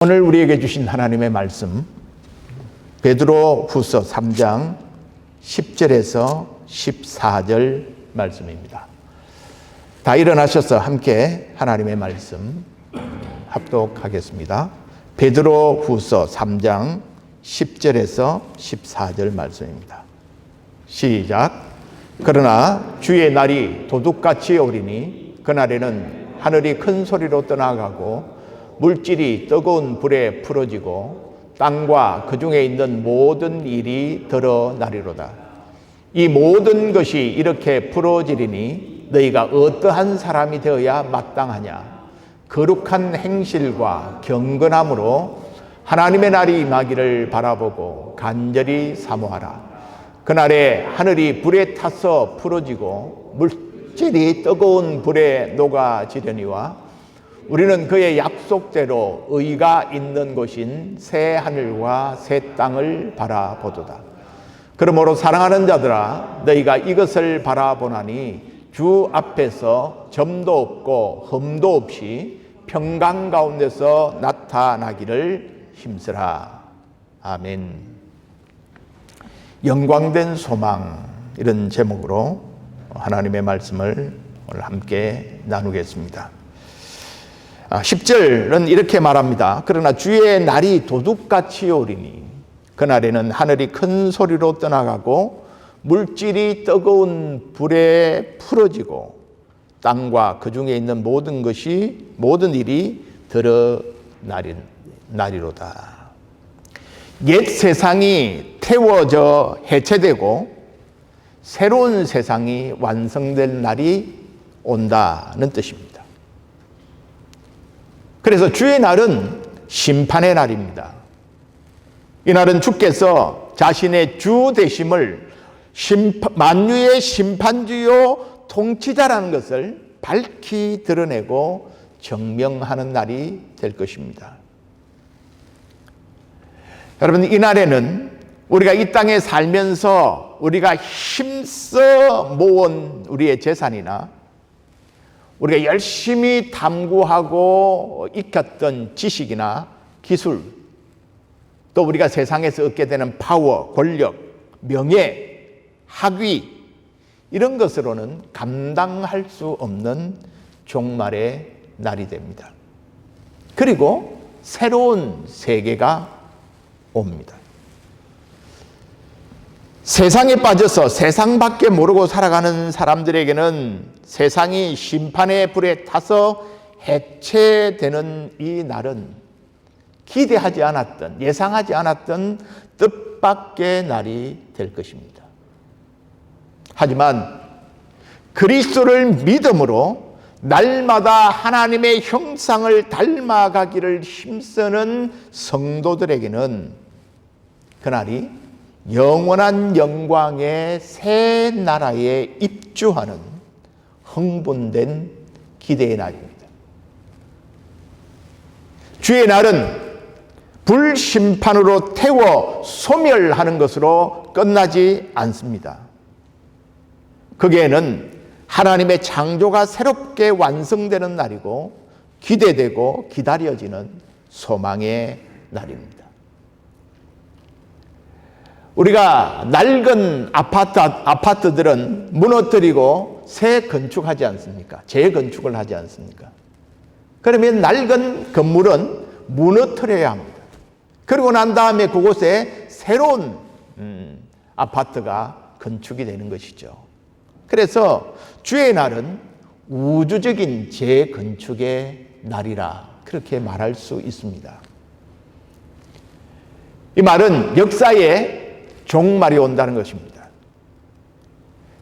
오늘 우리에게 주신 하나님의 말씀 베드로 후서 3장 10절에서 14절 말씀입니다. 다 일어나셔서 함께 하나님의 말씀 합독하겠습니다. 베드로 후서 3장 10절에서 14절 말씀입니다. 시작. 그러나 주의 날이 도둑같이 오리니 그날에는 하늘이 큰 소리로 떠나가고 물질이 뜨거운 불에 풀어지고 땅과 그 중에 있는 모든 일이 드러나리로다. 이 모든 것이 이렇게 풀어지리니 너희가 어떠한 사람이 되어야 마땅하냐. 거룩한 행실과 경건함으로 하나님의 날이 임하기를 바라보고 간절히 사모하라. 그날에 하늘이 불에 타서 풀어지고 물질이 뜨거운 불에 녹아지려니와 우리는 그의 약속대로 의가 있는 곳인 새 하늘과 새 땅을 바라보도다. 그러므로 사랑하는 자들아, 너희가 이것을 바라보나니 주 앞에서 점도 없고 흠도 없이 평강 가운데서 나타나기를 힘쓰라. 아멘. 영광된 소망, 이런 제목으로 하나님의 말씀을 오늘 함께 나누겠습니다. 10절은 이렇게 말합니다. 그러나 주의 날이 도둑같이 오리니 그날에는 하늘이 큰 소리로 떠나가고 물질이 뜨거운 불에 풀어지고 땅과 그 중에 있는 모든 일이 드러나리로다. 옛 세상이 태워져 해체되고 새로운 세상이 완성될 날이 온다는 뜻입니다. 그래서 주의 날은 심판의 날입니다. 이 날은 주께서 자신의 주 되심을 만유의 심판주요 통치자라는 것을 밝히 드러내고 증명하는 날이 될 것입니다. 여러분, 이 날에는 우리가 이 땅에 살면서 우리가 힘써 모은 우리의 재산이나 우리가 열심히 탐구하고 익혔던 지식이나 기술, 또 우리가 세상에서 얻게 되는 파워, 권력, 명예, 학위, 이런 것으로는 감당할 수 없는 종말의 날이 됩니다. 그리고 새로운 세계가 옵니다. 세상에 빠져서 세상밖에 모르고 살아가는 사람들에게는 세상이 심판의 불에 타서 해체되는 이 날은 기대하지 않았던, 예상하지 않았던 뜻밖의 날이 될 것입니다. 하지만 그리스도를 믿음으로 날마다 하나님의 형상을 닮아가기를 힘쓰는 성도들에게는 그날이 영원한 영광의 새 나라에 입주하는 흥분된 기대의 날입니다. 주의 날은 불심판으로 태워 소멸하는 것으로 끝나지 않습니다. 거기에는 하나님의 창조가 새롭게 완성되는 날이고 기대되고 기다려지는 소망의 날입니다. 우리가 낡은 아파트들은 무너뜨리고 새 건축하지 않습니까? 재건축을 하지 않습니까? 그러면 낡은 건물은 무너뜨려야 합니다. 그리고 난 다음에 그곳에 새로운 아파트가 건축이 되는 것이죠. 그래서 주의 날은 우주적인 재건축의 날이라 그렇게 말할 수 있습니다. 이 말은 역사에 종말이 온다는 것입니다.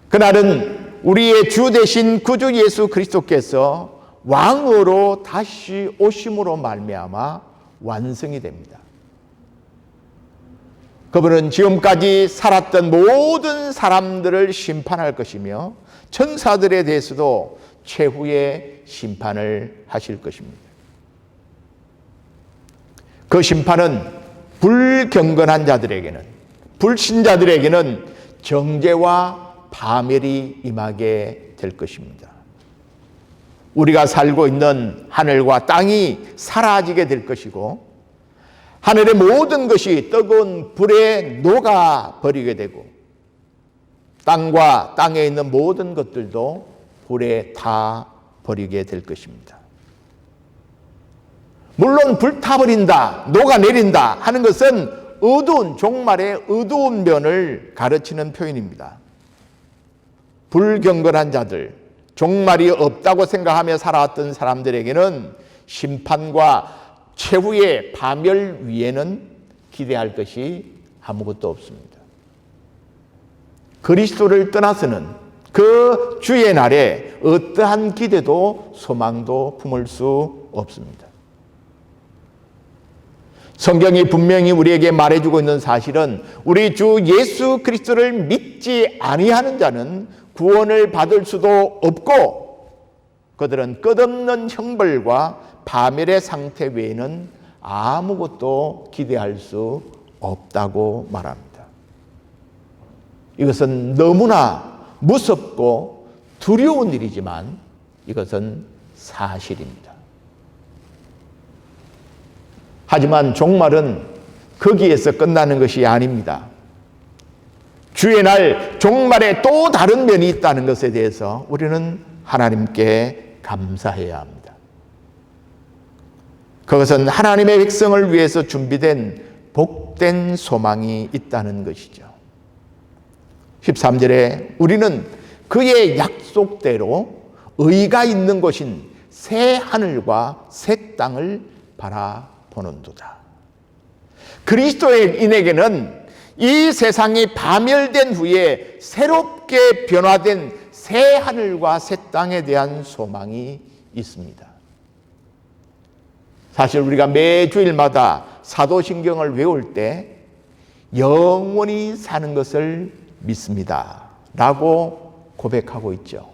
그날은 우리의 주 되신 구주 예수 그리스도께서 왕으로 다시 오심으로 말미암아 완성이 됩니다. 그분은 지금까지 살았던 모든 사람들을 심판할 것이며 천사들에 대해서도 최후의 심판을 하실 것입니다. 그 심판은 불경건한 자들에게는, 불신자들에게는 정죄와 파멸이 임하게 될 것입니다. 우리가 살고 있는 하늘과 땅이 사라지게 될 것이고 하늘의 모든 것이 뜨거운 불에 녹아버리게 되고 땅과 땅에 있는 모든 것들도 불에 타 버리게 될 것입니다. 물론 불타버린다, 녹아내린다 하는 것은 어두운 종말의 어두운 면을 가르치는 표현입니다. 불경건한 자들, 종말이 없다고 생각하며 살아왔던 사람들에게는 심판과 최후의 파멸 위에는 기대할 것이 아무것도 없습니다. 그리스도를 떠나서는 그 주의 날에 어떠한 기대도 소망도 품을 수 없습니다. 성경이 분명히 우리에게 말해주고 있는 사실은 우리 주 예수 그리스도를 믿지 아니하는 자는 구원을 받을 수도 없고 그들은 끝없는 형벌과 파멸의 상태 외에는 아무것도 기대할 수 없다고 말합니다. 이것은 너무나 무섭고 두려운 일이지만 이것은 사실입니다. 하지만 종말은 거기에서 끝나는 것이 아닙니다. 주의 날 종말에 또 다른 면이 있다는 것에 대해서 우리는 하나님께 감사해야 합니다. 그것은 하나님의 백성을 위해서 준비된 복된 소망이 있다는 것이죠. 13절에 우리는 그의 약속대로 의가 있는 곳인 새 하늘과 새 땅을 바라보는도다. 그리스도인에게는 이 세상이 파멸된 후에 새롭게 변화된 새 하늘과 새 땅에 대한 소망이 있습니다. 사실 우리가 매 주일마다 사도신경을 외울 때 영원히 사는 것을 믿습니다 라고 고백하고 있죠.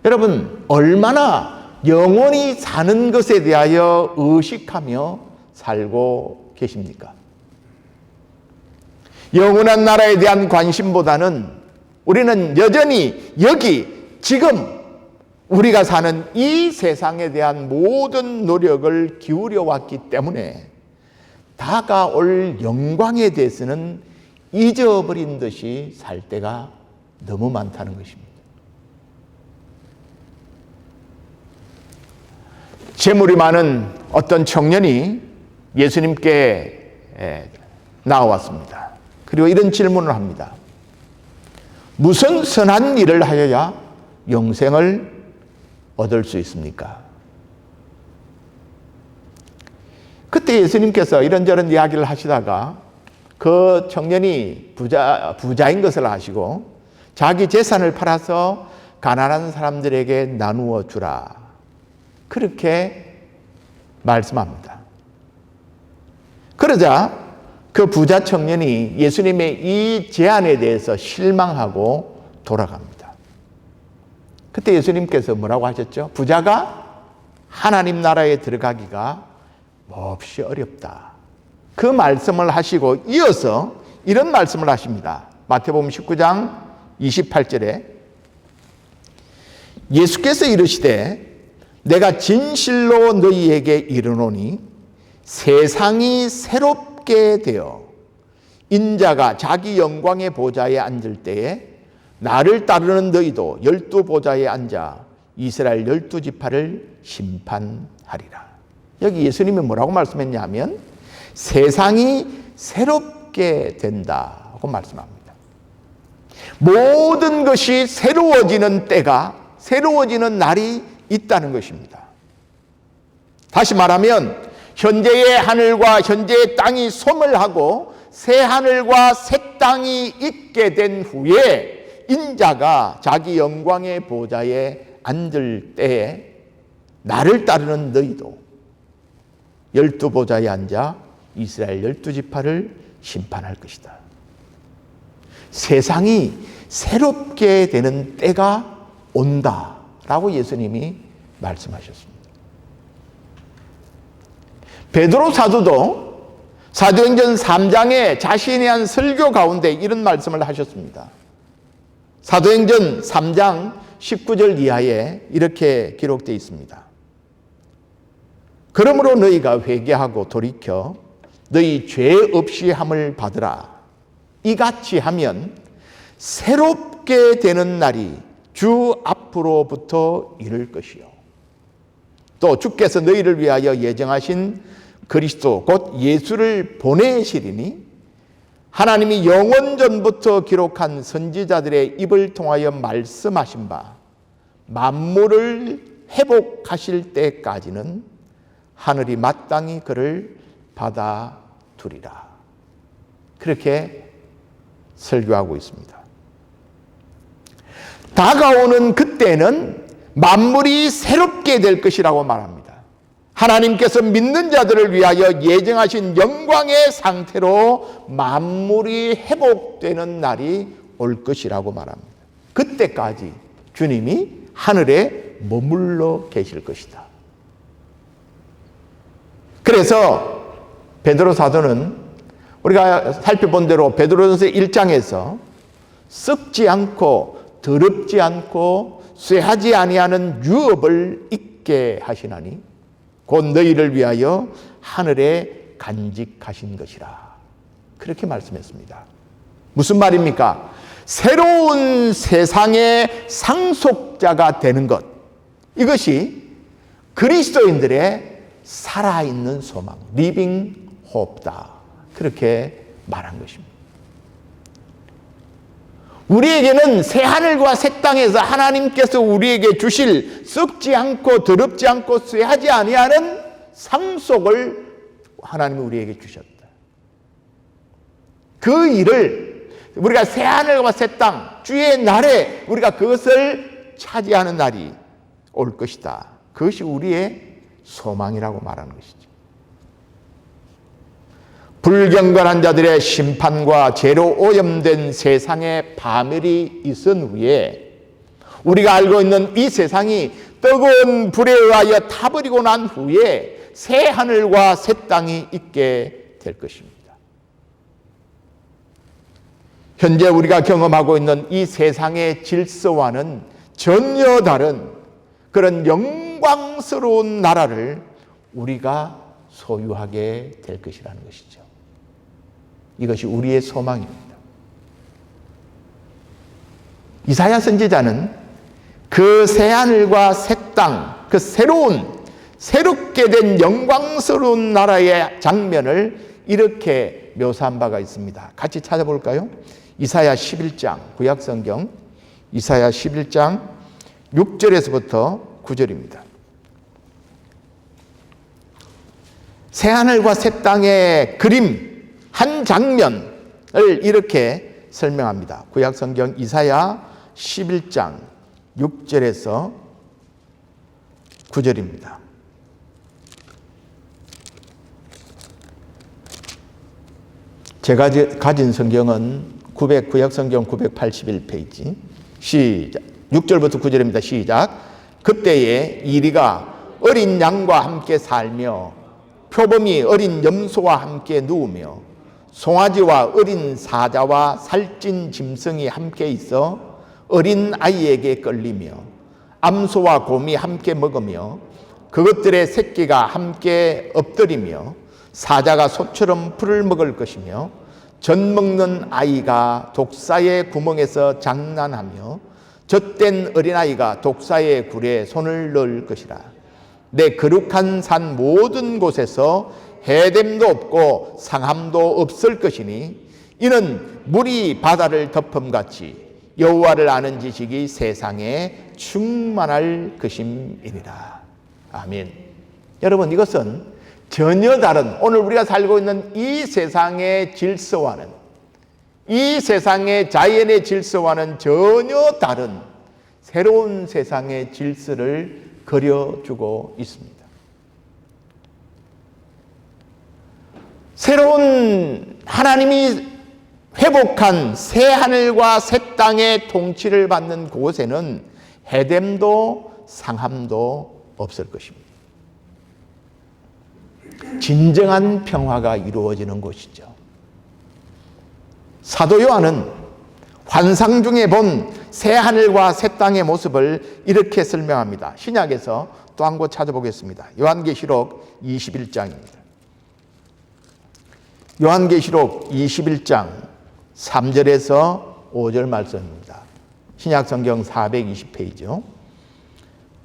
여러분, 얼마나 영원히 사는 것에 대하여 의식하며 살고 계십니까? 영원한 나라에 대한 관심보다는 우리는 여전히 여기 지금 우리가 사는 이 세상에 대한 모든 노력을 기울여 왔기 때문에 다가올 영광에 대해서는 잊어버린 듯이 살 때가 너무 많다는 것입니다. 재물이 많은 어떤 청년이 예수님께 나왔습니다. 그리고 이런 질문을 합니다. 무슨 선한 일을 하여야 영생을 얻을 수 있습니까? 그때 예수님께서 이런저런 이야기를 하시다가 그 청년이 부자인 것을 아시고 자기 재산을 팔아서 가난한 사람들에게 나누어 주라. 그렇게 말씀합니다. 그러자 그 부자 청년이 예수님의 이 제안에 대해서 실망하고 돌아갑니다. 그때 예수님께서 뭐라고 하셨죠? 부자가 하나님 나라에 들어가기가 몹시 어렵다. 그 말씀을 하시고 이어서 이런 말씀을 하십니다. 마태복음 19장 28절에 예수께서 이르시되 내가 진실로 너희에게 이르노니 세상이 새롭게 되어 인자가 자기 영광의 보좌에 앉을 때에 나를 따르는 너희도 12보좌에 앉아 이스라엘 12지파를 심판하리라. 여기 예수님이 뭐라고 말씀했냐면 세상이 새롭게 된다고 말씀합니다. 모든 것이 새로워지는 때가, 새로워지는 날이 있다는 것입니다. 다시 말하면 현재의 하늘과 현재의 땅이 소멸하고 새 하늘과 새 땅이 있게 된 후에 인자가 자기 영광의 보좌에 앉을 때에 나를 따르는 너희도 12보좌에 앉아 이스라엘 12지파를 심판할 것이다. 세상이 새롭게 되는 때가 온다라고 예수님이 말씀하셨습니다. 베드로 사도도 사도행전 3장에 자신의 한 설교 가운데 이런 말씀을 하셨습니다. 사도행전 3장 19절 이하에 이렇게 기록되어 있습니다. 그러므로 너희가 회개하고 돌이켜 너희 죄 없이 함을 받으라. 이같이 하면 새롭게 되는 날이 주 앞으로부터 이를 것이요. 또 주께서 너희를 위하여 예정하신 그리스도 곧 예수를 보내시리니 하나님이 영원 전부터 기록한 선지자들의 입을 통하여 말씀하신 바 만물을 회복하실 때까지는 하늘이 마땅히 그를 받아두리라. 그렇게 설교하고 있습니다. 다가오는 그때는 만물이 새롭게 될 것이라고 말합니다. 하나님께서 믿는 자들을 위하여 예정하신 영광의 상태로 만물이 회복되는 날이 올 것이라고 말합니다. 그때까지 주님이 하늘에 머물러 계실 것이다. 그래서 베드로 사도는 우리가 살펴본 대로 베드로전서 1장에서 썩지 않고 더럽지 않고 쇠하지 아니하는 유업을 잊게 하시나니 곧 너희를 위하여 하늘에 간직하신 것이라. 그렇게 말씀했습니다. 무슨 말입니까? 새로운 세상의 상속자가 되는 것. 이것이 그리스도인들의 살아있는 소망, 리빙 호프다. 그렇게 말한 것입니다. 우리에게는 새하늘과 새 땅에서 하나님께서 우리에게 주실 썩지 않고 더럽지 않고 쇠하지 아니하는 상속을 하나님이 우리에게 주셨다. 그 일을 우리가 새하늘과 새 땅, 주의 날에 우리가 그것을 차지하는 날이 올 것이다. 그것이 우리의 소망이라고 말하는 것이죠. 불경건한 자들의 심판과 죄로 오염된 세상의 파멸이 있은 후에 우리가 알고 있는 이 세상이 뜨거운 불에 의하여 타버리고 난 후에 새 하늘과 새 땅이 있게 될 것입니다. 현재 우리가 경험하고 있는 이 세상의 질서와는 전혀 다른 그런 영광스러운 나라를 우리가 소유하게 될 것이라는 것이죠. 이것이 우리의 소망입니다. 이사야 선지자는 그 새하늘과 새 땅, 그 새롭게 된 영광스러운 나라의 장면을 이렇게 묘사한 바가 있습니다. 같이 찾아볼까요? 이사야 11장, 구약성경 이사야 11장 6절에서부터 9절입니다. 새하늘과 새 땅의 그림, 한 장면을 이렇게 설명합니다. 구약성경 이사야 11장 6절에서 9절입니다. 제가 가진 성경은 구약성경 981페이지. 시작. 6절부터 9절입니다. 시작. 그때에 이리가 어린 양과 함께 살며 표범이 어린 염소와 함께 누우며 송아지와 어린 사자와 살찐 짐승이 함께 있어 어린 아이에게 끌리며 암소와 곰이 함께 먹으며 그것들의 새끼가 함께 엎드리며 사자가 소처럼 풀을 먹을 것이며 젖 먹는 아이가 독사의 구멍에서 장난하며 젖된 어린아이가 독사의 굴에 손을 넣을 것이라. 내 거룩한 산 모든 곳에서 해됨도 없고 상함도 없을 것이니 이는 물이 바다를 덮음같이 여호와를 아는 지식이 세상에 충만할 것임이니라. 아멘. 여러분, 이것은 전혀 다른 오늘 우리가 살고 있는 이 세상의 질서와는, 이 세상의 자연의 질서와는 전혀 다른 새로운 세상의 질서를 그려주고 있습니다. 새로운 하나님이 회복한 새 하늘과 새 땅의 통치를 받는 그곳에는 해됨도 상함도 없을 것입니다. 진정한 평화가 이루어지는 곳이죠. 사도 요한은 환상 중에 본 새 하늘과 새 땅의 모습을 이렇게 설명합니다. 신약에서 또 한 곳 찾아보겠습니다. 요한계시록 21장입니다. 요한계시록 21장 3절에서 5절 말씀입니다. 신약 성경 420페이지요.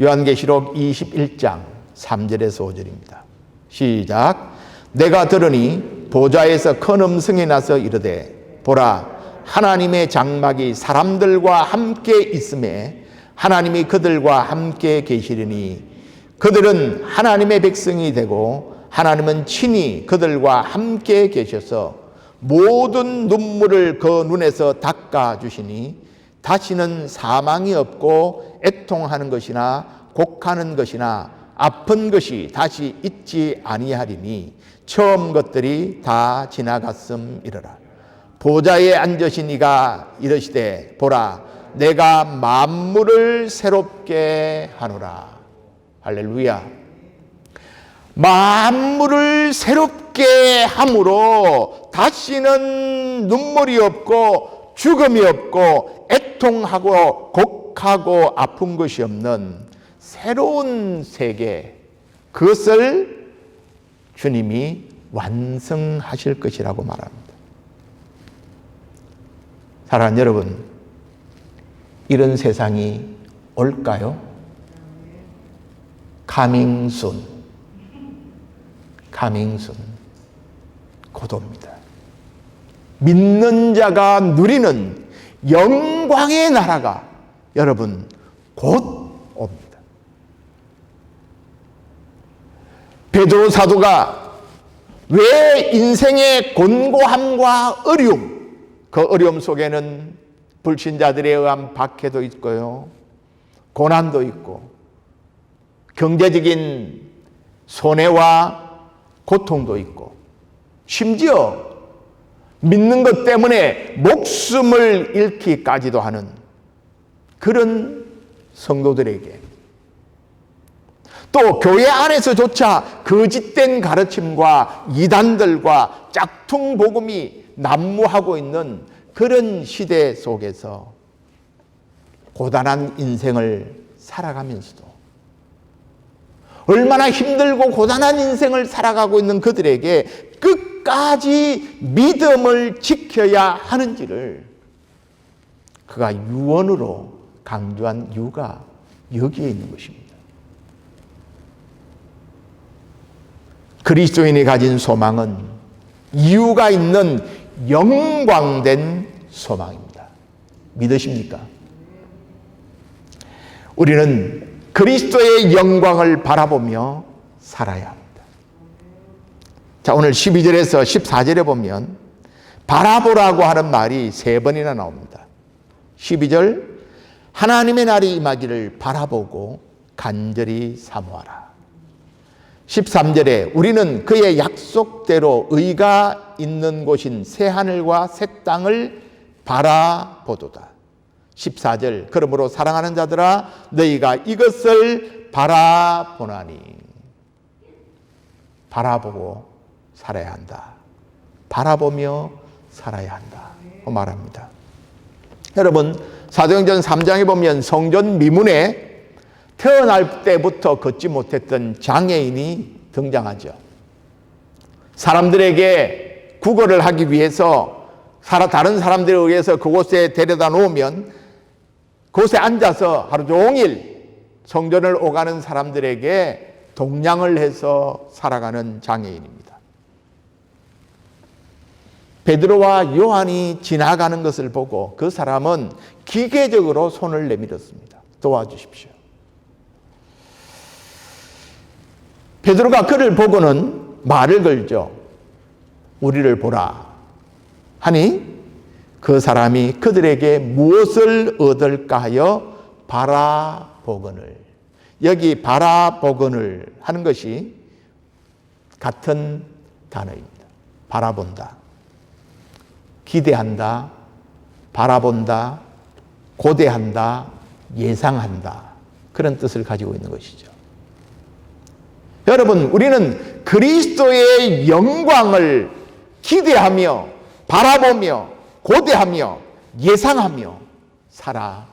요한계시록 21장 3절에서 5절입니다. 시작. 내가 들으니 보좌에서 큰 음성이 나서 이르되 보라 하나님의 장막이 사람들과 함께 있음에 하나님이 그들과 함께 계시리니 그들은 하나님의 백성이 되고 하나님은 친히 그들과 함께 계셔서 모든 눈물을 그 눈에서 닦아주시니 다시는 사망이 없고 애통하는 것이나 곡하는 것이나 아픈 것이 다시 있지 아니하리니 처음 것들이 다 지나갔음이러라. 보좌에 앉으신 이가 이르시되 보라 내가 만물을 새롭게 하노라. 할렐루야. 만물을 새롭게 함으로 다시는 눈물이 없고 죽음이 없고 애통하고 곡하고 아픈 것이 없는 새로운 세계, 그것을 주님이 완성하실 것이라고 말합니다. 사랑하는 여러분, 이런 세상이 올까요? Coming soon. 곧 옵니다. 믿는 자가 누리는 영광의 나라가 여러분 곧 옵니다. 베드로 사도가 왜 인생의 곤고함과 어려움, 그 어려움 속에는 불신자들에 의한 박해도 있고요, 고난도 있고 경제적인 손해와 고통도 있고 심지어 믿는 것 때문에 목숨을 잃기까지도 하는 그런 성도들에게, 또 교회 안에서조차 거짓된 가르침과 이단들과 짝퉁 복음이 난무하고 있는 그런 시대 속에서 고단한 인생을 살아가면서도 얼마나 힘들고 고단한 인생을 살아가고 있는 그들에게 끝까지 믿음을 지켜야 하는지를 그가 유언으로 강조한 이유가 여기에 있는 것입니다. 그리스도인이 가진 소망은 이유가 있는 영광된 소망입니다. 믿으십니까? 우리는 그리스도의 영광을 바라보며 살아야 합니다. 자, 오늘 12절에서 14절에 보면 바라보라고 하는 말이 3번이나 나옵니다. 12절, 하나님의 날이 임하기를 바라보고 간절히 사모하라. 13절에 우리는 그의 약속대로 의가 있는 곳인 새 하늘과 새 땅을 바라보도다. 14절, 그러므로 사랑하는 자들아 너희가 이것을 바라보나니. 바라보고 살아야 한다. 바라보며 살아야 한다. 말합니다. 여러분, 사도행전 3장에 보면 성전 미문에 태어날 때부터 걷지 못했던 장애인이 등장하죠. 사람들에게 구걸을 하기 위해서 다른 사람들에 의해서 그곳에 데려다 놓으면 그곳에 앉아서 하루 종일 성전을 오가는 사람들에게 동냥을 해서 살아가는 장애인입니다. 베드로와 요한이 지나가는 것을 보고 그 사람은 기계적으로 손을 내밀었습니다. 도와주십시오. 베드로가 그를 보고는 말을 걸죠. 우리를 보라 하니 그 사람이 그들에게 무엇을 얻을까 하여 바라보거늘. 여기 바라보거늘 하는 것이 같은 단어입니다. 바라본다, 기대한다, 바라본다, 고대한다, 예상한다, 그런 뜻을 가지고 있는 것이죠. 여러분, 우리는 그리스도의 영광을 기대하며 바라보며 고대하며 예상하며 살아가야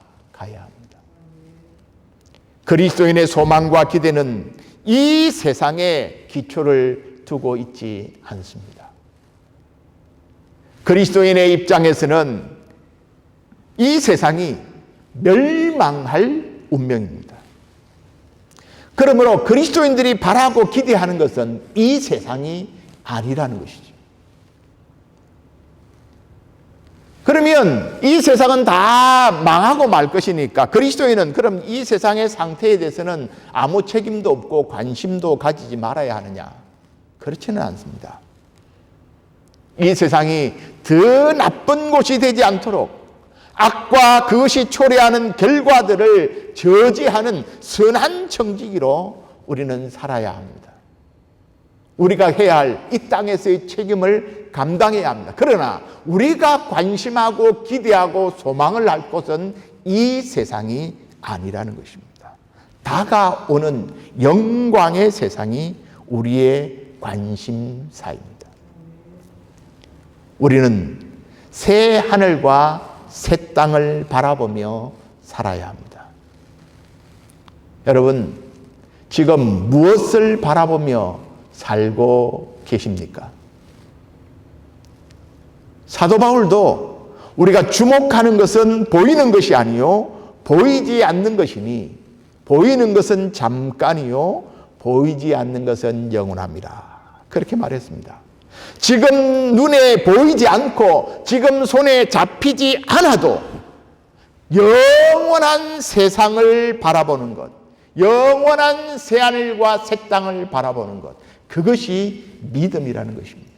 그리스도인의 소망과 기대는 이 세상에 기초를 두고 있지 않습니다. 그리스도인의 입장에서는 이 세상이 멸망할 운명입니다. 그러므로 그리스도인들이 바라고 기대하는 것은 이 세상이 아니라는 것이죠. 그러면 이 세상은 다 망하고 말 것이니까 그리스도인은 그럼 이 세상의 상태에 대해서는 아무 책임도 없고 관심도 가지지 말아야 하느냐? 그렇지는 않습니다. 이 세상이 더 나쁜 곳이 되지 않도록 악과 그것이 초래하는 결과들을 저지하는 선한 청지기로 우리는 살아야 합니다. 우리가 해야 할 이 땅에서의 책임을 감당해야 합니다. 그러나 우리가 관심하고 기대하고 소망을 할 곳은 이 세상이 아니라는 것입니다. 다가오는 영광의 세상이 우리의 관심사입니다. 우리는 새 하늘과 새 땅을 바라보며 살아야 합니다. 여러분, 지금 무엇을 바라보며 살고 계십니까? 사도 바울도 우리가 주목하는 것은 보이는 것이 아니요 보이지 않는 것이니 보이는 것은 잠깐이요 보이지 않는 것은 영원합니다. 그렇게 말했습니다. 지금 눈에 보이지 않고 지금 손에 잡히지 않아도 영원한 세상을 바라보는 것, 영원한 새하늘과 새 땅을 바라보는 것, 그것이 믿음이라는 것입니다.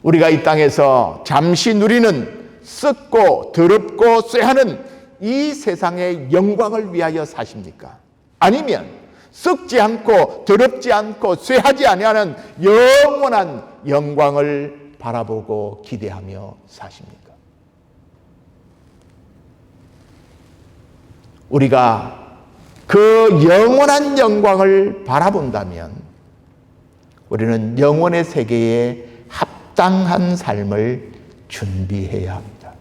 우리가 이 땅에서 잠시 누리는 썩고 더럽고 쇠하는 이 세상의 영광을 위하여 사십니까? 아니면 썩지 않고 더럽지 않고 쇠하지 아니하는 영원한 영광을 바라보고 기대하며 사십니까? 우리가 그 영원한 영광을 바라본다면 우리는 영원의 세계에 합당한 삶을 준비해야 합니다.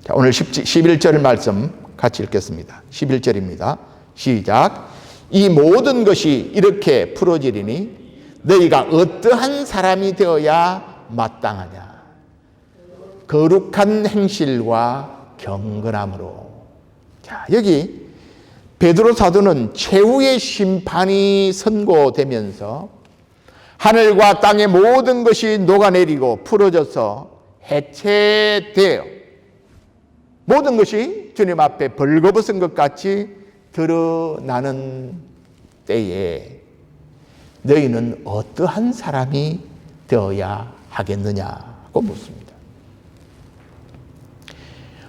자, 오늘 11절 말씀 같이 읽겠습니다. 11절입니다. 시작. 이 모든 것이 이렇게 풀어지리니 너희가 어떠한 사람이 되어야 마땅하냐? 거룩한 행실과 경건함으로. 자, 여기 베드로 사도는 최후의 심판이 선고되면서 하늘과 땅의 모든 것이 녹아내리고 풀어져서 해체되어 모든 것이 주님 앞에 벌거벗은 것 같이 드러나는 때에 너희는 어떠한 사람이 되어야 하겠느냐고 묻습니다.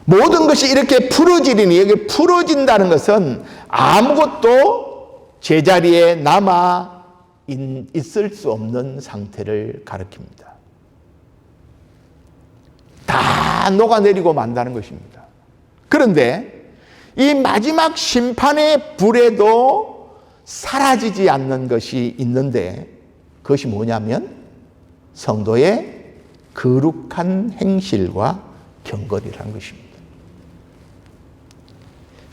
모든 것이 이렇게 풀어지리니, 여기 풀어진다는 것은 아무것도 제자리에 남아 있을 수 없는 상태를 가리킵니다. 다 녹아내리고 만다는 것입니다. 그런데 이 마지막 심판의 불에도 사라지지 않는 것이 있는데 그것이 뭐냐면 성도의 거룩한 행실과 경건이라는 것입니다.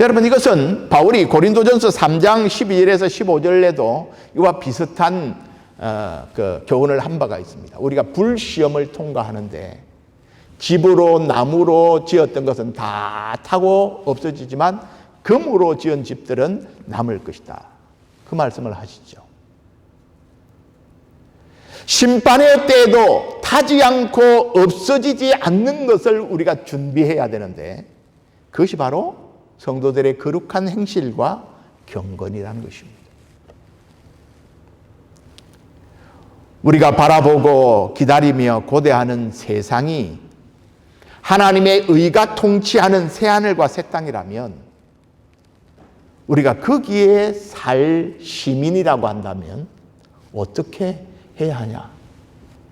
여러분, 이것은 바울이 고린도전서 3장 12절에서 15절에도 이와 비슷한 교훈을 한 바가 있습니다. 우리가 불시험을 통과하는데 집으로 나무로 지었던 것은 다 타고 없어지지만 금으로 지은 집들은 남을 것이다. 그 말씀을 하시죠. 심판의 때에도 타지 않고 없어지지 않는 것을 우리가 준비해야 되는데 그것이 바로 성도들의 거룩한 행실과 경건이라는 것입니다. 우리가 바라보고 기다리며 고대하는 세상이 하나님의 의가 통치하는 새하늘과 새 땅이라면 우리가 거기에 살 시민이라고 한다면 어떻게 해야 하냐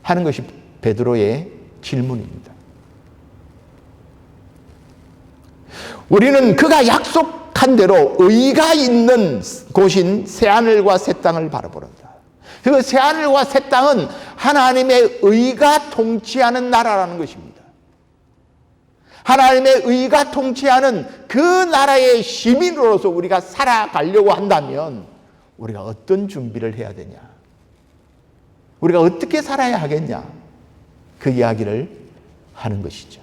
하는 것이 베드로의 질문입니다. 우리는 그가 약속한 대로 의가 있는 곳인 새하늘과 새 땅을 바라보는다. 그 새하늘과 새 땅은 하나님의 의가 통치하는 나라라는 것입니다. 하나님의 의가 통치하는 그 나라의 시민으로서 우리가 살아가려고 한다면 우리가 어떤 준비를 해야 되냐? 우리가 어떻게 살아야 하겠냐? 그 이야기를 하는 것이죠.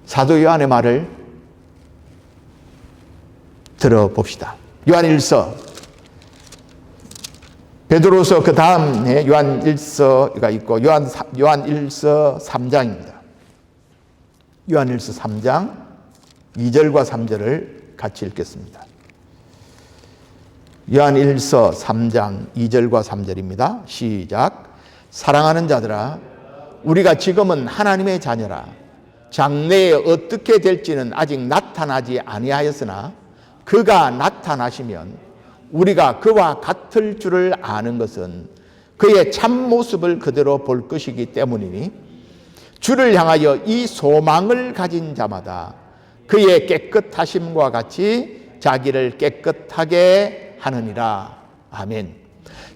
사도 요한의 말을 들어봅시다. 요한 1서, 베드로서 그 다음에 요한 1서가 있고 요한 1서 3장입니다. 요한 1서 3장 2절과 3절을 같이 읽겠습니다. 요한 1서 3장 2절과 3절입니다. 시작. 사랑하는 자들아, 우리가 지금은 하나님의 자녀라. 장래에 어떻게 될지는 아직 나타나지 아니하였으나 그가 나타나시면 우리가 그와 같을 줄을 아는 것은 그의 참모습을 그대로 볼 것이기 때문이니 주를 향하여 이 소망을 가진 자마다 그의 깨끗하심과 같이 자기를 깨끗하게 하느니라. 아멘.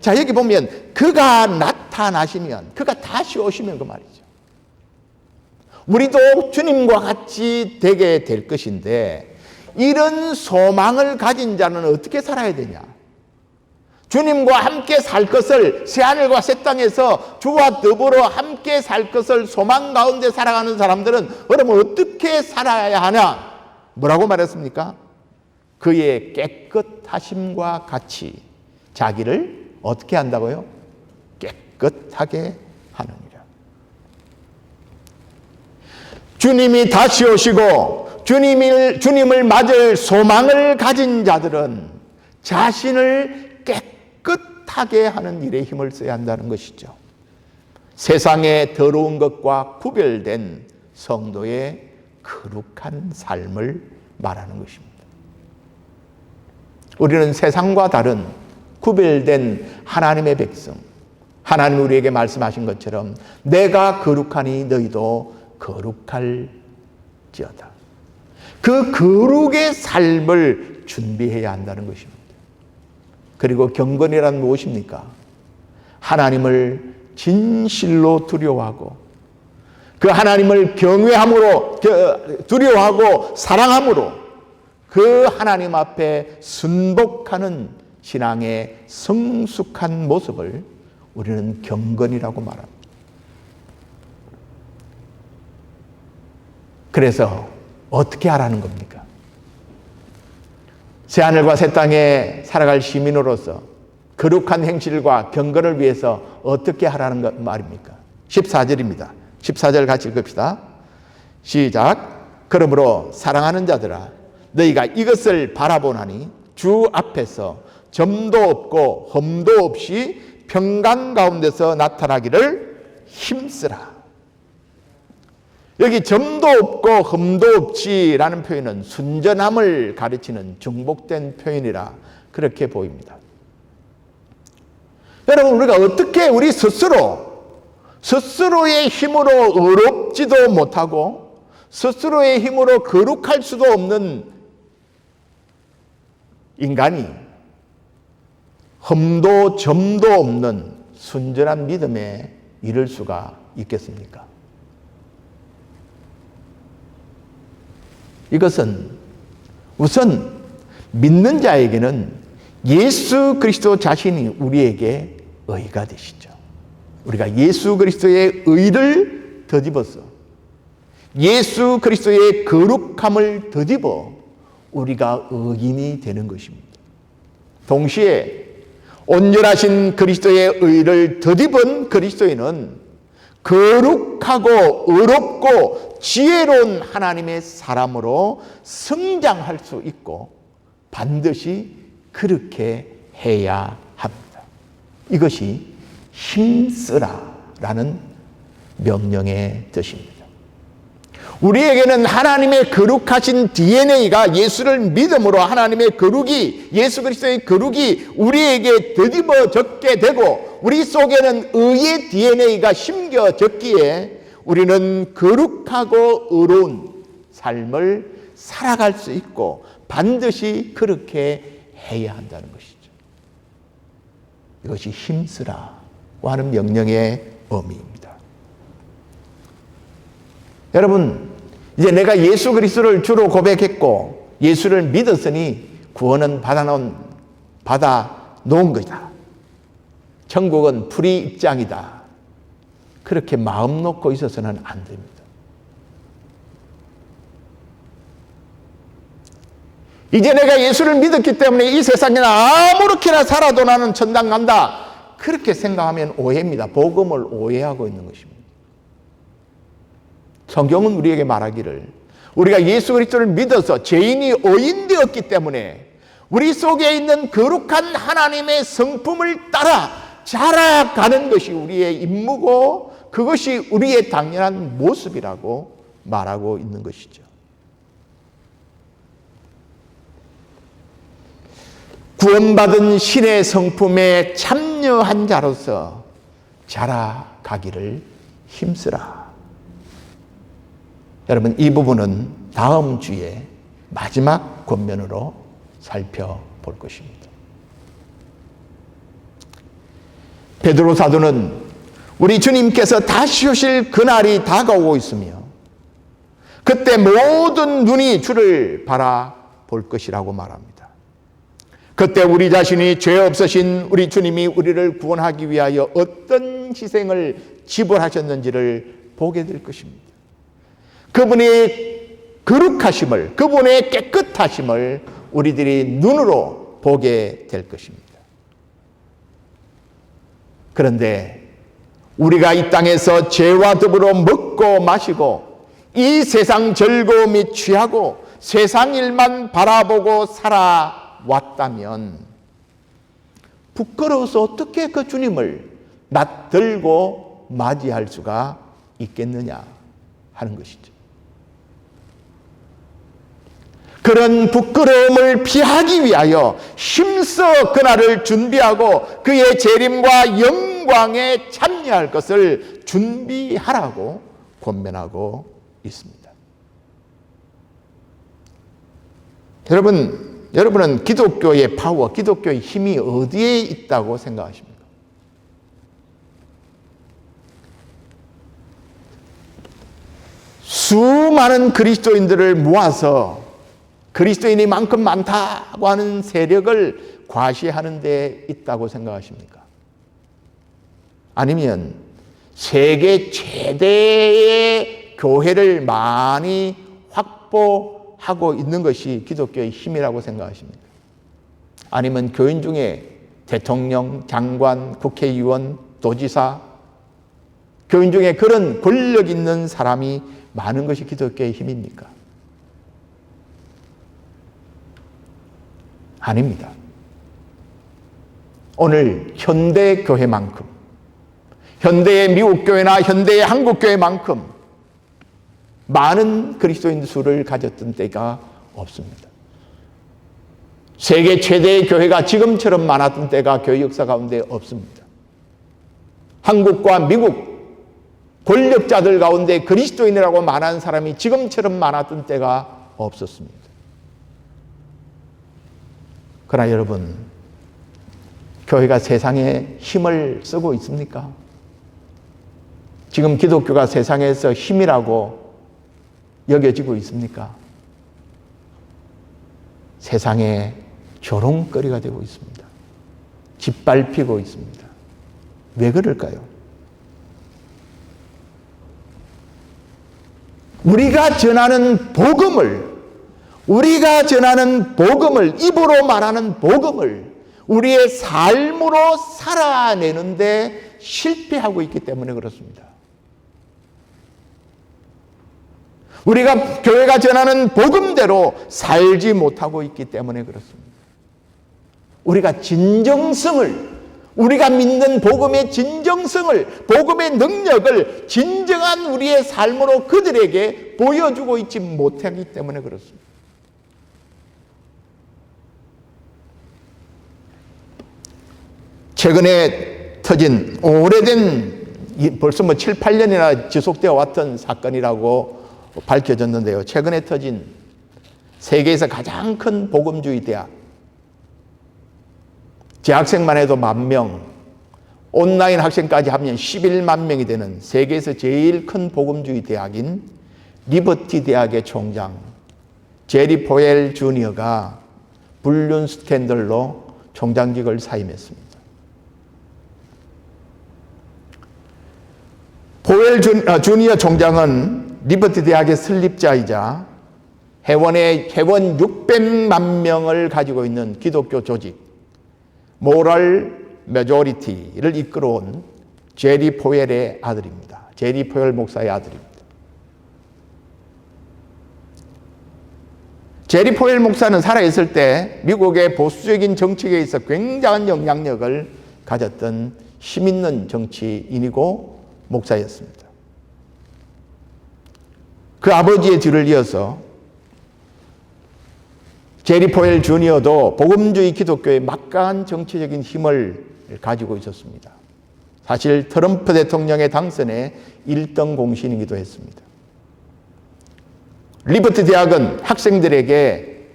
자, 여기 보면 그가 나타나시면, 그가 다시 오시면 그 말이죠. 우리도 주님과 같이 되게 될 것인데 이런 소망을 가진 자는 어떻게 살아야 되냐? 주님과 함께 살 것을, 새하늘과 새 땅에서 주와 더불어 함께 살 것을 소망 가운데 살아가는 사람들은 그러면 어떻게 살아야 하냐? 뭐라고 말했습니까? 그의 깨끗하심과 같이 자기를 어떻게 한다고요? 깨끗하게 하느니라. 주님이 다시 오시고 주님을 맞을 소망을 가진 자들은 자신을 깨끗하게 하는 일에 힘을 써야 한다는 것이죠. 세상의 더러운 것과 구별된 성도의 거룩한 삶을 말하는 것입니다. 우리는 세상과 다른 구별된 하나님의 백성, 하나님 우리에게 말씀하신 것처럼 내가 거룩하니 너희도 거룩할지어다. 그 거룩의 삶을 준비해야 한다는 것입니다. 그리고 경건이란 무엇입니까? 하나님을 진실로 두려워하고 그 하나님을 경외함으로, 두려워하고 사랑함으로 그 하나님 앞에 순복하는 신앙의 성숙한 모습을 우리는 경건이라고 말합니다. 그래서 어떻게 하라는 겁니까? 새하늘과 새 땅에 살아갈 시민으로서 거룩한 행실과 경건을 위해서 어떻게 하라는 말입니까? 14절입니다. 14절 같이 읽읍시다. 시작. 그러므로 사랑하는 자들아, 너희가 이것을 바라보나니 주 앞에서 점도 없고 흠도 없이 평강 가운데서 나타나기를 힘쓰라. 여기 점도 없고 흠도 없지라는 표현은 순전함을 가르치는 중복된 표현이라 그렇게 보입니다. 여러분, 우리가 어떻게 우리 스스로의 힘으로 의롭지도 못하고 스스로의 힘으로 거룩할 수도 없는 인간이 흠도 점도 없는 순전한 믿음에 이를 수가 있겠습니까? 이것은 우선 믿는 자에게는 예수 그리스도 자신이 우리에게 의가 되시죠. 우리가 예수 그리스도의 의를 덧입어서 예수 그리스도의 거룩함을 덧입어 우리가 의인이 되는 것입니다. 동시에 온전하신 그리스도의 의를 덧입은 그리스도인은 거룩하고 의롭고 지혜로운 하나님의 사람으로 성장할 수 있고 반드시 그렇게 해야 합니다. 이것이 힘쓰라라는 명령의 뜻입니다. 우리에게는 하나님의 거룩하신 DNA가 예수를 믿음으로 하나님의 거룩이, 예수 그리스도의 거룩이 우리에게 덧입어졌게 되고 우리 속에는 의의 DNA가 심겨졌기에 우리는 거룩하고 의로운 삶을 살아갈 수 있고 반드시 그렇게 해야 한다는 것이죠. 이것이 힘쓰라고 하는 명령의 의미입니다. 여러분, 이제 내가 예수 그리스도를 주로 고백했고 예수를 믿었으니 구원은 받아 놓은 것이다. 천국은 프리 입장이다. 그렇게 마음 놓고 있어서는 안 됩니다. 이제 내가 예수를 믿었기 때문에 이 세상에 아무렇게나 살아도 나는 천당 간다. 그렇게 생각하면 오해입니다. 복음을 오해하고 있는 것입니다. 성경은 우리에게 말하기를 우리가 예수 그리스도를 믿어서 죄인이 의인되었기 때문에 우리 속에 있는 거룩한 하나님의 성품을 따라 자라가는 것이 우리의 임무고 그것이 우리의 당연한 모습이라고 말하고 있는 것이죠. 구원받은 신의 성품에 참여한 자로서 자라가기를 힘쓰라. 여러분, 이 부분은 다음 주에 마지막 권면으로 살펴볼 것입니다. 베드로 사도는 우리 주님께서 다시 오실 그날이 다가오고 있으며 그때 모든 눈이 주를 바라볼 것이라고 말합니다. 그때 우리 자신이 죄 없으신 우리 주님이 우리를 구원하기 위하여 어떤 희생을 지불하셨는지를 보게 될 것입니다. 그분의 거룩하심을, 그분의 깨끗하심을 우리들이 눈으로 보게 될 것입니다. 그런데 우리가 이 땅에서 죄와 더불어 먹고 마시고 이 세상 즐거움이 취하고 세상 일만 바라보고 살아왔다면 부끄러워서 어떻게 그 주님을 낯들고 맞이할 수가 있겠느냐 하는 것이죠. 그런 부끄러움을 피하기 위하여 힘써 그날을 준비하고 그의 재림과 영광에 참여할 것을 준비하라고 권면하고 있습니다. 여러분은 기독교의 파워, 기독교의 힘이 어디에 있다고 생각하십니까? 수많은 그리스도인들을 모아서 그리스도인이 만큼 많다고 하는 세력을 과시하는 데 있다고 생각하십니까? 아니면 세계 최대의 교회를 많이 확보하고 있는 것이 기독교의 힘이라고 생각하십니까? 아니면 교인 중에 대통령, 장관, 국회의원, 도지사, 교인 중에 그런 권력 있는 사람이 많은 것이 기독교의 힘입니까? 아닙니다. 오늘 현대 교회만큼, 현대의 미국 교회나 현대의 한국 교회만큼 많은 그리스도인 수를 가졌던 때가 없습니다. 세계 최대의 교회가 지금처럼 많았던 때가 교회 역사 가운데 없습니다. 한국과 미국 권력자들 가운데 그리스도인이라고 말하는 사람이 지금처럼 많았던 때가 없었습니다. 그러나 여러분, 교회가 세상에 힘을 쓰고 있습니까? 지금 기독교가 세상에서 힘이라고 여겨지고 있습니까? 세상에 조롱거리가 되고 있습니다. 짓밟히고 있습니다. 왜 그럴까요? 우리가 전하는 복음을, 입으로 말하는 복음을 우리의 삶으로 살아내는데 실패하고 있기 때문에 그렇습니다. 우리가 교회가 전하는 복음대로 살지 못하고 있기 때문에 그렇습니다. 우리가 진정성을, 우리가 믿는 복음의 진정성을, 복음의 능력을 진정한 우리의 삶으로 그들에게 보여주고 있지 못하기 때문에 그렇습니다. 최근에 터진 오래된, 벌써 7, 8년이나 지속되어 왔던 사건이라고 밝혀졌는데요. 최근에 터진 세계에서 가장 큰 복음주의 대학, 재학생만 해도 10,000명, 온라인 학생까지 하면 11만 명이 되는 세계에서 제일 큰 복음주의 대학인 리버티 대학의 총장 제리 포웰 주니어가 불륜 스캔들로 총장직을 사임했습니다. 포웰 주니어 총장은 리버티 대학의 설립자이자 회원 600만 명을 가지고 있는 기독교 조직 모럴 메조리티를 이끌어온 제리 포웰의 아들입니다. 제리 포웰 목사의 아들입니다. 제리 포웰 목사는 살아있을 때 미국의 보수적인 정치계에 있어 굉장한 영향력을 가졌던 힘있는 정치인이고 목사였습니다. 그 아버지의 뒤를 이어서 제리 포웰 주니어도 복음주의 기독교의 막강한 정치적인 힘을 가지고 있었습니다. 사실 트럼프 대통령의 당선에 1등 공신이기도 했습니다. 리버티 대학은 학생들에게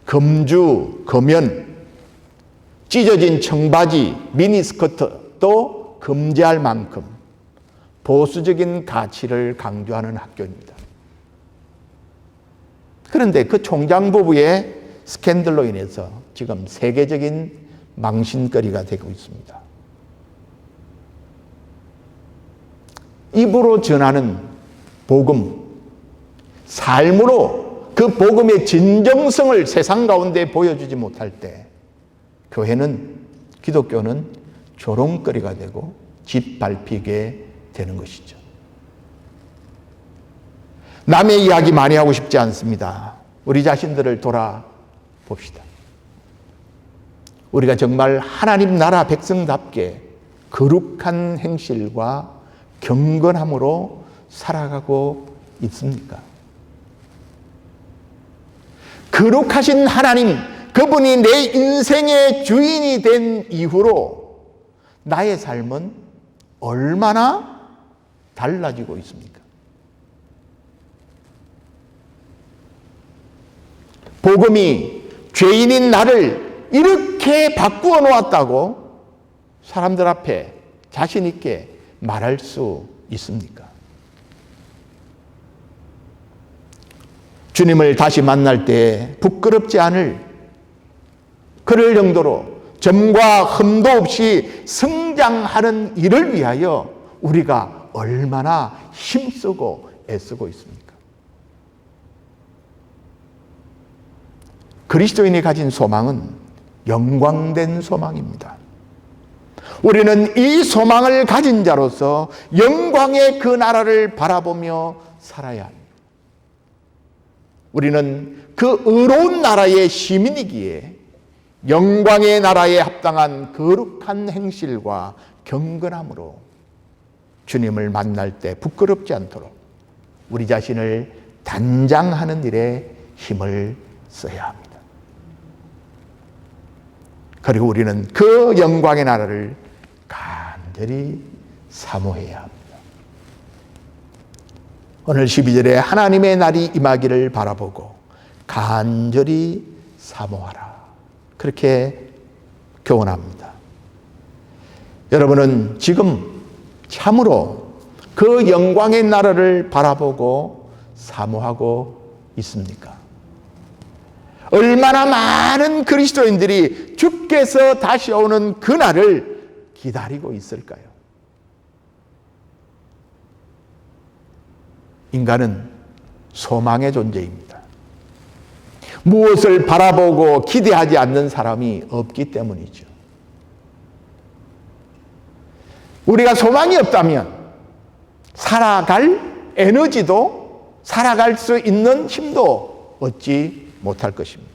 금주, 금연, 찢어진 청바지, 미니스커트도 금지할 만큼 보수적인 가치를 강조하는 학교입니다. 그런데 그 총장 부부의 스캔들로 인해서 지금 세계적인 망신거리가 되고 있습니다. 입으로 전하는 복음, 삶으로 그 복음의 진정성을 세상 가운데 보여주지 못할 때 교회는, 기독교는 조롱거리가 되고 짓밟히게 되는 것이죠. 남의 이야기 많이 하고 싶지 않습니다. 우리 자신들을 돌아봅시다. 우리가 정말 하나님 나라 백성답게 거룩한 행실과 경건함으로 살아가고 있습니까? 거룩하신 하나님, 그분이 내 인생의 주인이 된 이후로 나의 삶은 얼마나 달라지고 있습니까? 복음이 죄인인 나를 이렇게 바꾸어 놓았다고 사람들 앞에 자신 있게 말할 수 있습니까? 주님을 다시 만날 때 부끄럽지 않을 그럴 정도로 점과 흠도 없이 성장하는 일을 위하여 우리가 얼마나 힘쓰고 애쓰고 있습니까? 그리스도인이 가진 소망은 영광된 소망입니다. 우리는 이 소망을 가진 자로서 영광의 그 나라를 바라보며 살아야 합니다. 우리는 그 의로운 나라의 시민이기에 영광의 나라에 합당한 거룩한 행실과 경건함으로 주님을 만날 때 부끄럽지 않도록 우리 자신을 단장하는 일에 힘을 써야 합니다. 그리고 우리는 그 영광의 나라를 간절히 사모해야 합니다. 오늘 12절에 하나님의 날이 임하기를 바라보고 간절히 사모하라. 그렇게 교훈합니다. 여러분은 지금 참으로 그 영광의 나라를 바라보고 사모하고 있습니까? 얼마나 많은 그리스도인들이 주께서 다시 오는 그날을 기다리고 있을까요? 인간은 소망의 존재입니다. 무엇을 바라보고 기대하지 않는 사람이 없기 때문이죠. 우리가 소망이 없다면 살아갈 에너지도 살아갈 수 있는 힘도 얻지 못할 것입니다.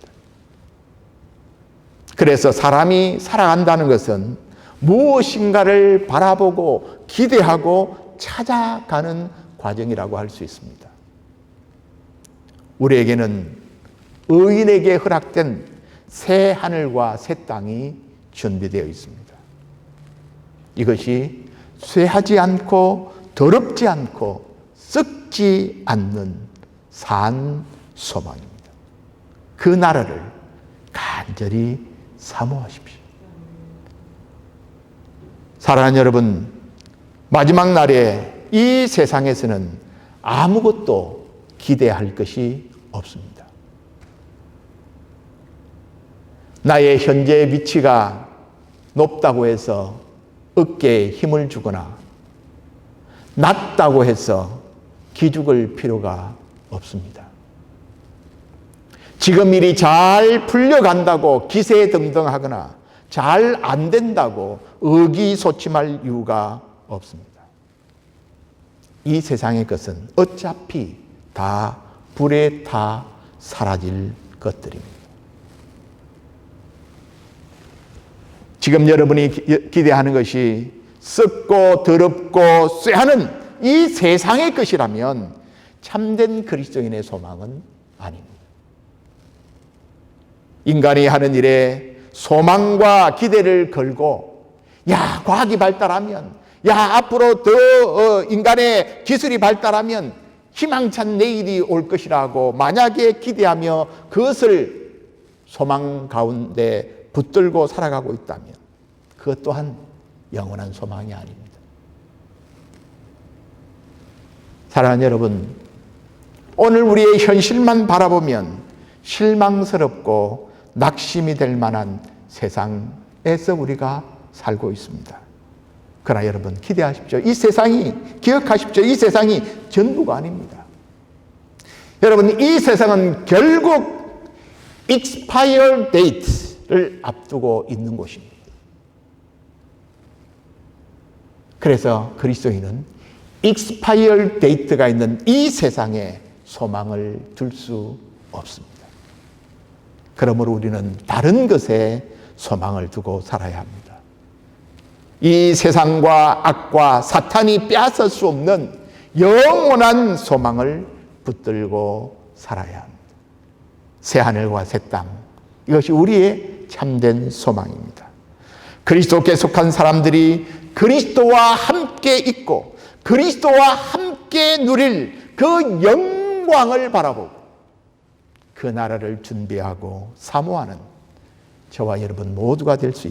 그래서 사람이 살아간다는 것은 무엇인가를 바라보고 기대하고 찾아가는 과정이라고 할 수 있습니다. 우리에게는 의인에게 허락된 새 하늘과 새 땅이 준비되어 있습니다. 이것이 쇠하지 않고 더럽지 않고 썩지 않는 산 소망입니다. 그 나라를 간절히 사모하십시오. 사랑하는 여러분, 마지막 날에 이 세상에서는 아무것도 기대할 것이 없습니다. 나의 현재 위치가 높다고 해서 어깨에 힘을 주거나 낮다고 해서 기죽을 필요가 없습니다. 지금 일이 잘 풀려간다고 기세등등하거나 잘 안 된다고 의기소침할 이유가 없습니다. 이 세상의 것은 어차피 다 불에 타 사라질 것들입니다. 지금 여러분이 기대하는 것이 썩고 더럽고 쇠하는 이 세상의 것이라면 참된 그리스도인의 소망은 아닙니다. 인간이 하는 일에 소망과 기대를 걸고 과학이 발달하면 앞으로 더 인간의 기술이 발달하면 희망찬 내일이 올 것이라고 만약에 기대하며 그것을 소망 가운데 붙들고 살아가고 있다면 그것 또한 영원한 소망이 아닙니다. 사랑하는 여러분, 오늘 우리의 현실만 바라보면 실망스럽고 낙심이 될 만한 세상에서 우리가 살고 있습니다. 그러나 여러분 기대하십시오. 기억하십시오. 이 세상이 전부가 아닙니다. 여러분, 이 세상은 결국 expire date를 앞두고 있는 곳입니다. 그래서 그리스도인은 expire date가 있는 이 세상에 소망을 둘 수 없습니다. 그러므로 우리는 다른 것에 소망을 두고 살아야 합니다. 이 세상과 악과 사탄이 빼앗을 수 없는 영원한 소망을 붙들고 살아야 합니다. 새하늘과 새 땅, 이것이 우리의 참된 소망입니다. 그리스도께 속한 사람들이 그리스도와 함께 있고 그리스도와 함께 누릴 그 영광을 바라보고 그 나라를 준비하고 사모하는 저와 여러분 모두가 될 수